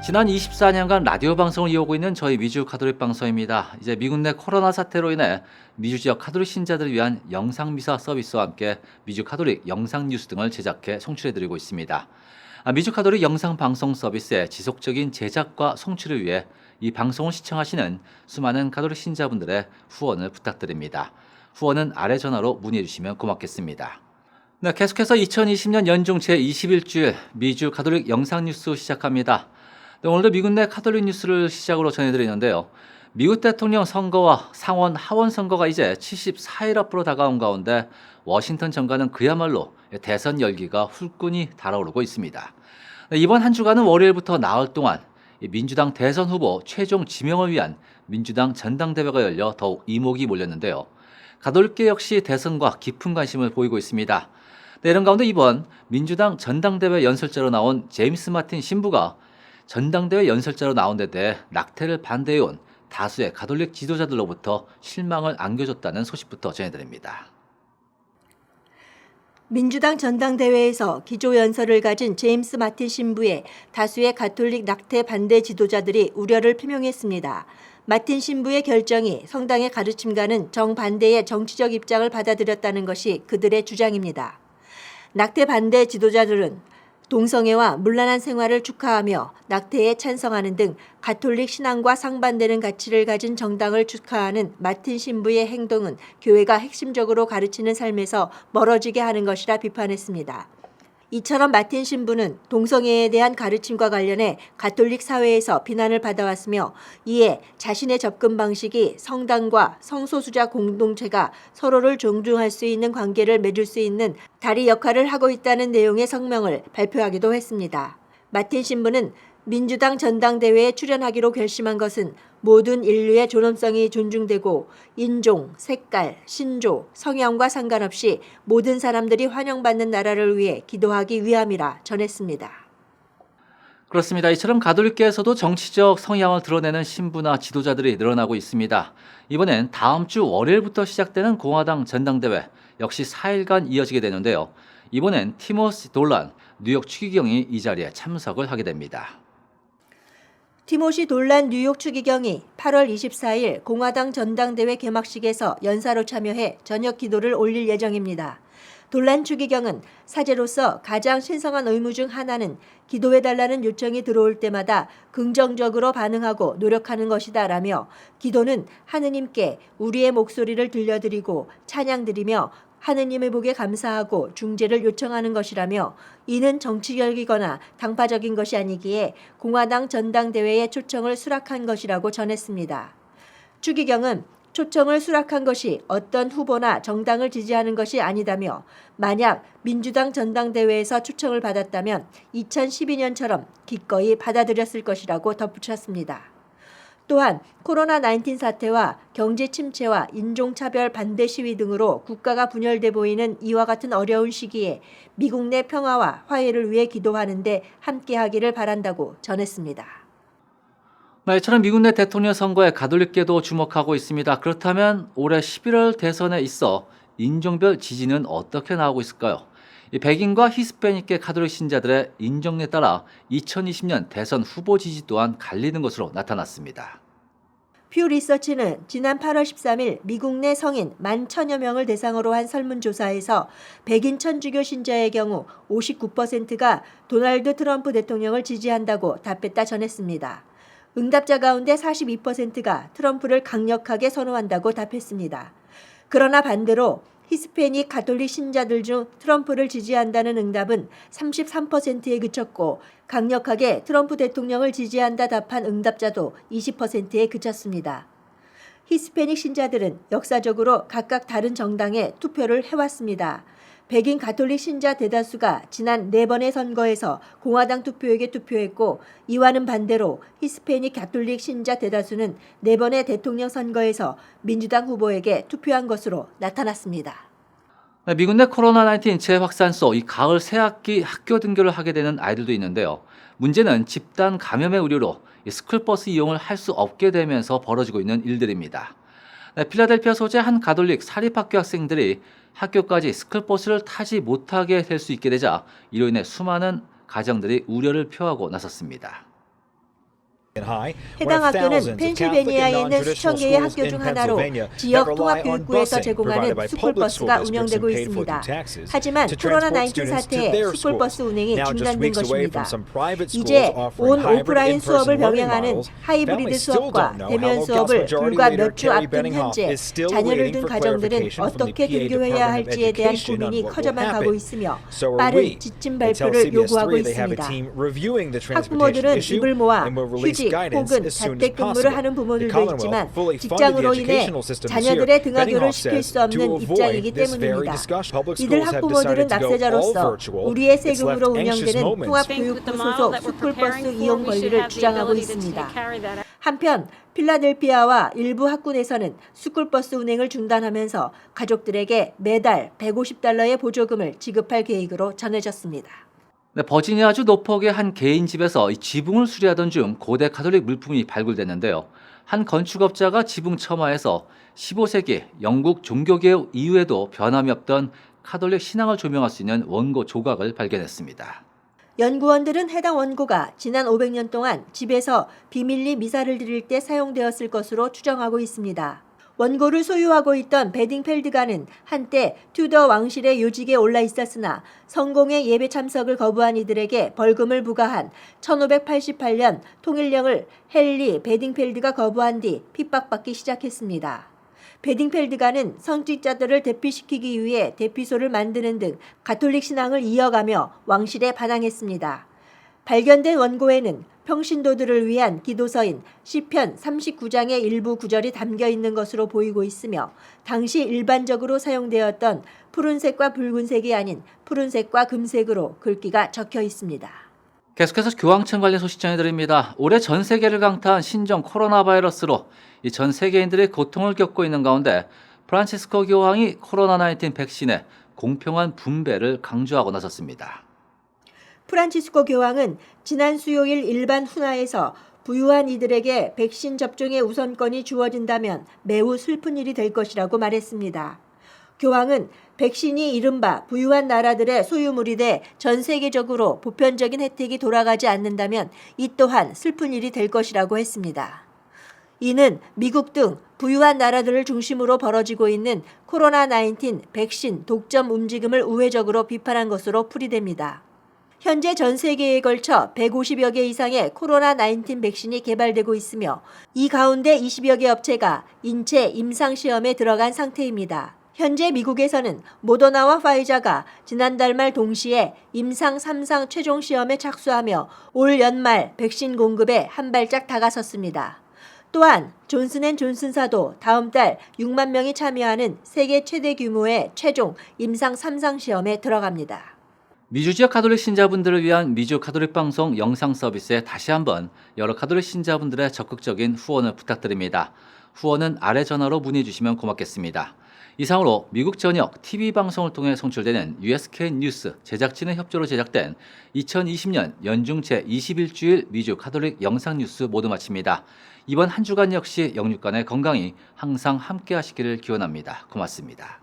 지난 24년간 라디오 방송을 이어오고 있는 저희 미주 가톨릭 방송입니다. 이제 미국 내 코로나 사태로 인해 미주 지역 가톨릭 신자들을 위한 영상 미사 서비스와 함께 미주 가톨릭 영상 뉴스 등을 제작해 송출해드리고 있습니다. 미주 가톨릭 영상 방송 서비스의 지속적인 제작과 송출을 위해 이 방송을 시청하시는 수많은 가톨릭 신자분들의 후원을 부탁드립니다. 후원은 아래 전화로 문의해 주시면 고맙겠습니다. 네, 계속해서 2020년 연중 제21주일 미주 가톨릭 영상 뉴스 시작합니다. 네, 오늘도 미국 내 가톨릭 뉴스를 시작으로 전해드리는데요. 미국 대통령 선거와 상원, 하원 선거가 이제 74일 앞으로 다가온 가운데 워싱턴 정가는 그야말로 대선 열기가 훌끈히 달아오르고 있습니다. 네, 이번 한 주간은 월요일부터 나흘 동안 민주당 대선 후보 최종 지명을 위한 민주당 전당대회가 열려 더욱 이목이 몰렸는데요. 가톨릭계 역시 대선과 깊은 관심을 보이고 있습니다. 네, 이런 가운데 이번 민주당 전당대회 연설자로 나온 제임스 마틴 신부가 전당대회 연설자로 나온 데 대해 낙태를 반대해온 다수의 가톨릭 지도자들로부터 실망을 안겨줬다는 소식부터 전해드립니다. 민주당 전당대회에서 기조 연설을 가진 제임스 마틴 신부의 다수의 가톨릭 낙태 반대 지도자들이 우려를 표명했습니다. 마틴 신부의 결정이 성당의 가르침과는 정반대의 정치적 입장을 받아들였다는 것이 그들의 주장입니다. 낙태 반대 지도자들은 동성애와 문란한 생활을 축하하며 낙태에 찬성하는 등 가톨릭 신앙과 상반되는 가치를 가진 정당을 축하하는 마틴 신부의 행동은 교회가 핵심적으로 가르치는 삶에서 멀어지게 하는 것이라 비판했습니다. 이처럼 마틴 신부는 동성애에 대한 가르침과 관련해 가톨릭 사회에서 비난을 받아왔으며 이에 자신의 접근 방식이 성당과 성소수자 공동체가 서로를 존중할 수 있는 관계를 맺을 수 있는 다리 역할을 하고 있다는 내용의 성명을 발표하기도 했습니다. 마틴 신부는 민주당 전당대회에 출연하기로 결심한 것은 모든 인류의 존엄성이 존중되고 인종, 색깔, 신조, 성향과 상관없이 모든 사람들이 환영받는 나라를 위해 기도하기 위함이라 전했습니다. 그렇습니다. 이처럼 가톨릭계에서도 정치적 성향을 드러내는 신부나 지도자들이 늘어나고 있습니다. 이번엔 다음 주 월요일부터 시작되는 공화당 전당대회 역시 4일간 이어지게 되는데요. 이번엔 티모시 돌란 뉴욕 추기경이 이 자리에 참석을 하게 됩니다. 티모시 돌란 뉴욕 추기경이 8월 24일 공화당 전당대회 개막식에서 연사로 참여해 저녁 기도를 올릴 예정입니다. 돌란 추기경은 사제로서 가장 신성한 의무 중 하나는 기도해달라는 요청이 들어올 때마다 긍정적으로 반응하고 노력하는 것이다라며 기도는 하느님께 우리의 목소리를 들려드리고 찬양드리며 하느님의 복에 감사하고 중재를 요청하는 것이라며 이는 정치적이거나 당파적인 것이 아니기에 공화당 전당대회의 초청을 수락한 것이라고 전했습니다. 추기경은 초청을 수락한 것이 어떤 후보나 정당을 지지하는 것이 아니다며 만약 민주당 전당대회에서 초청을 받았다면 2012년처럼 기꺼이 받아들였을 것이라고 덧붙였습니다. 또한 코로나19 사태와 경제 침체와 인종차별 반대 시위 등으로 국가가 분열돼 보이는 이와 같은 어려운 시기에 미국 내 평화와 화해를 위해 기도하는데 함께하기를 바란다고 전했습니다. 이처럼 미국 내 대통령 선거에 가톨릭계도 주목하고 있습니다. 그렇다면 올해 11월 대선에 있어 인종별 지지는 어떻게 나오고 있을까요? 백인과 히스패닉계 가톨릭 신자들의 인정에 따라 2020년 대선 후보 지지 또한 갈리는 것으로 나타났습니다. 퓨 리서치는 지난 8월 13일 미국 내 성인 11,000여 명을 대상으로 한 설문조사에서 백인 천주교 신자의 경우 59%가 도널드 트럼프 대통령을 지지한다고 답했다 전했습니다. 응답자 가운데 42%가 트럼프를 강력하게 선호한다고 답했습니다. 그러나 반대로 히스패닉 가톨릭 신자들 중 트럼프를 지지한다는 응답은 33%에 그쳤고 강력하게 트럼프 대통령을 지지한다 답한 응답자도 20%에 그쳤습니다. 히스패닉 신자들은 역사적으로 각각 다른 정당에 투표를 해왔습니다. 백인 가톨릭 신자 대다수가 지난 4번의 선거에서 공화당 투표에게 투표했고 이와는 반대로 히스패닉 가톨릭 신자 대다수는 4번의 대통령 선거에서 민주당 후보에게 투표한 것으로 나타났습니다. 미국 내 코로나19 재확산 속 이 가을 새학기 학교 등교를 하게 되는 아이들도 있는데요. 문제는 집단 감염의 우려로 스쿨버스 이용을 할 수 없게 되면서 벌어지고 있는 일들입니다. 필라델피아 소재 한 가톨릭 사립학교 학생들이 학교까지 스쿨버스를 타지 못하게 될 수 있게 되자 이로 인해 수많은 가정들이 우려를 표하고 나섰습니다. 해당 학교는 펜실베니아에 있는 수천 개의 학교 중 하나로 지역 통합교육부에서 제공하는 스쿨버스가 운영되고 있습니다. 하지만 코로나19 사태에 스쿨버스 운행이 중단된 것입니다. 이제 온 오프라인 수업을 병행하는 하이브리드 수업과 대면 수업을 불과 몇 주 앞둔 현재 자녀를 둔 가정들은 어떻게 등교해야 할지에 대한 고민이 커져만 가고 있으며 빠른 지침 발표를 요구하고 있습니다. 학부모들은 입을 모아 휴직 혹은 자택근무를 하는 부모들도 있지만 직장으로 인해 자녀들의 등하교를 시킬 수 없는 입장이기 때문입니다. 이들 학부모들은 납세자로서 우리의 세금으로 운영되는 통합교육부 소속 스쿨버스 이용 권리를 주장하고 있습니다. 한편 필라델피아와 일부 학군에서는 스쿨버스 운행을 중단하면서 가족들에게 매달 $150의 보조금을 지급할 계획으로 전해졌습니다. 네, 버지니아주 노폭의 한 개인 집에서 이 지붕을 수리하던 중 고대 가톨릭 물품이 발굴됐는데요. 한 건축업자가 지붕 처마에서 15세기 영국 종교개혁 이후에도 변함이 없던 가톨릭 신앙을 조명할 수 있는 원고 조각을 발견했습니다. 연구원들은 해당 원고가 지난 500년 동안 집에서 비밀리 미사를 드릴 때 사용되었을 것으로 추정하고 있습니다. 원고를 소유하고 있던 베딩펠드가는 한때 튜더 왕실의 요직에 올라 있었으나 성공의 예배 참석을 거부한 이들에게 벌금을 부과한 1588년 통일령을 헨리 베딩펠드가 거부한 뒤 핍박받기 시작했습니다. 베딩펠드가는 성직자들을 대피시키기 위해 대피소를 만드는 등 가톨릭 신앙을 이어가며 왕실에 반항했습니다. 발견된 원고에는 평신도들을 위한 기도서인 시편 39장의 일부 구절이 담겨 있는 것으로 보이고 있으며 당시 일반적으로 사용되었던 푸른색과 붉은색이 아닌 푸른색과 금색으로 글귀가 적혀 있습니다. 계속해서 교황청 관련 소식 전해드립니다. 올해 전 세계를 강타한 신종 코로나 바이러스로 이 전 세계인들의 고통을 겪고 있는 가운데 프란치스코 교황이 코로나19 백신의 공평한 분배를 강조하고 나섰습니다. 프란치스코 교황은 지난 수요일 일반 훈화에서 부유한 이들에게 백신 접종의 우선권이 주어진다면 매우 슬픈 일이 될 것이라고 말했습니다. 교황은 백신이 이른바 부유한 나라들의 소유물이 돼 전 세계적으로 보편적인 혜택이 돌아가지 않는다면 이 또한 슬픈 일이 될 것이라고 했습니다. 이는 미국 등 부유한 나라들을 중심으로 벌어지고 있는 코로나19 백신 독점 움직임을 우회적으로 비판한 것으로 풀이됩니다. 현재 전 세계에 걸쳐 150여 개 이상의 코로나19 백신이 개발되고 있으며 이 가운데 20여 개 업체가 인체 임상시험에 들어간 상태입니다. 현재 미국에서는 모더나와 파이자가 지난달 말 동시에 임상 3상 최종 시험에 착수하며 올 연말 백신 공급에 한 발짝 다가섰습니다. 또한 존슨앤존슨사도 다음 달 6만 명이 참여하는 세계 최대 규모의 최종 임상 3상 시험에 들어갑니다. 미주 지역 가톨릭 신자분들을 위한 미주 가톨릭 방송 영상 서비스에 다시 한번 여러 가톨릭 신자분들의 적극적인 후원을 부탁드립니다. 후원은 아래 전화로 문의해 주시면 고맙겠습니다. 이상으로 미국 전역 TV 방송을 통해 송출되는 USK 뉴스 제작진의 협조로 제작된 2020년 연중 제21주일 미주 가톨릭 영상 뉴스 모두 마칩니다. 이번 한 주간 역시 영육간의 건강이 항상 함께 하시기를 기원합니다. 고맙습니다.